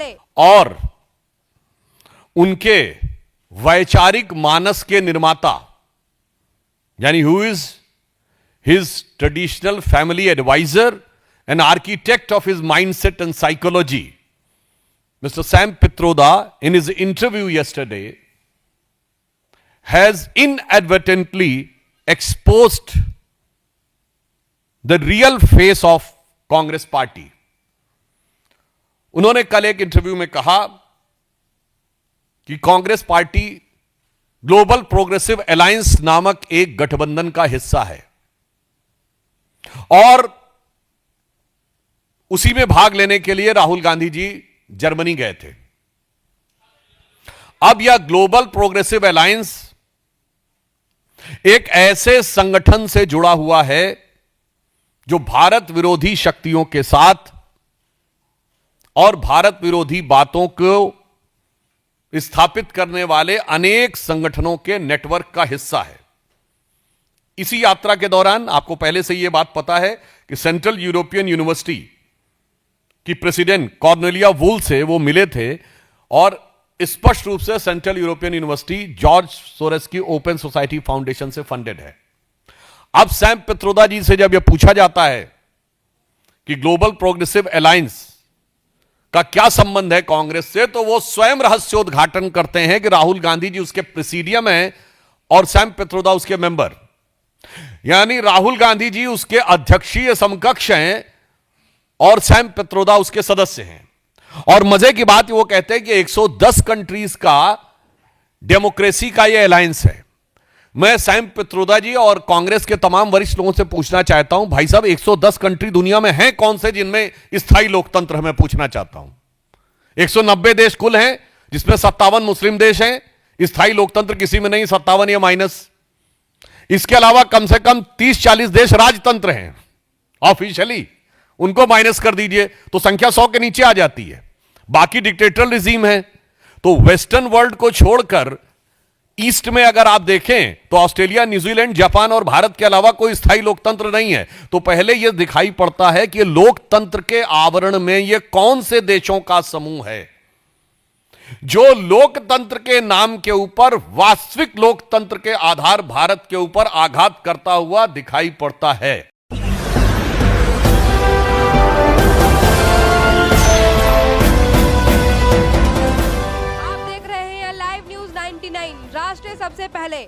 पहले। और उनके वैचारिक मानस के निर्माता, यानी who is his traditional family adviser and architect of his mindset and psychology, Mr. Sam Pitroda, in his interview yesterday, has inadvertently exposed the real face of Congress party. उन्होंने कल एक इंटरव्यू में कहा कि Congress party global progressive alliance नामक एक गठबंधन का हिस्सा है और उसी में भाग लेने के लिए राहुल गांधी जी जर्मनी गए थे। अब यह ग्लोबल प्रोग्रेसिव अलायंस एक ऐसे संगठन से जुड़ा हुआ है जो भारत विरोधी शक्तियों के साथ और भारत विरोधी बातों को स्थापित करने वाले अनेक संगठनों के नेटवर्क का हिस्सा है। इसी यात्रा के दौरान आपको पहले से यह बात पता है कि सेंट्रल यूरोपियन यूनिवर्सिटी कि प्रेसिडेंट कॉर्नेलिया वुल से वो मिले थे और स्पष्ट रूप से central European university George Soros की ओपन सोसाइटी फाउंडेशन से फंडेड है। अब सैम पित्रोदा जी से जब यह पूछा जाता है कि ग्लोबल प्रोग्रेसिव अलायंस का क्या संबंध है कांग्रेस से, तो वो स्वयं रहस्योद्घाटन करते हैं कि राहुल गांधी जी उसके प्रेसिडियम हैं और सैम पित्रोदा उसके मेंबर, यानी राहुल गांधी जी उसके अध्यक्षीय समकक्ष हैं और सैम पित्रोदा उसके सदस्य हैं। और मजे की बात वो कहते हैं कि 110 कंट्रीज का डेमोक्रेसी का ये अलायंस है। मैं सैम पित्रोदा जी और कांग्रेस के तमाम वरिष्ठ लोगों से पूछना चाहता हूं, भाई साहब 110 कंट्री दुनिया में हैं कौन से जिनमें स्थायी लोकतंत्र है? मैं पूछना चाहता हूं। 190 देश कुल हैं जिसमें 57 मुस्लिम देश हैं, स्थायी लोकतंत्र किसी में नहीं, 57 या माइनस। इसके अलावा कम से कम 30-40 देश राजतंत्र हैं ऑफिशियली, उनको माइनस कर दीजिए तो संख्या 100 के नीचे आ जाती है। बाकी डिक्टेटर रिजीम है। तो वेस्टर्न वर्ल्ड को छोड़कर ईस्ट में अगर आप देखें तो ऑस्ट्रेलिया, न्यूजीलैंड, जापान और भारत के अलावा कोई स्थायी लोकतंत्र नहीं है। तो पहले यह दिखाई पड़ता है कि लोकतंत्र के आवरण में यह कौन से देशों का समूह है जो लोकतंत्र के नाम के ऊपर वास्तविक लोकतंत्र के आधार भारत के ऊपर आघात करता हुआ दिखाई पड़ता है। राष्ट्र सबसे पहले।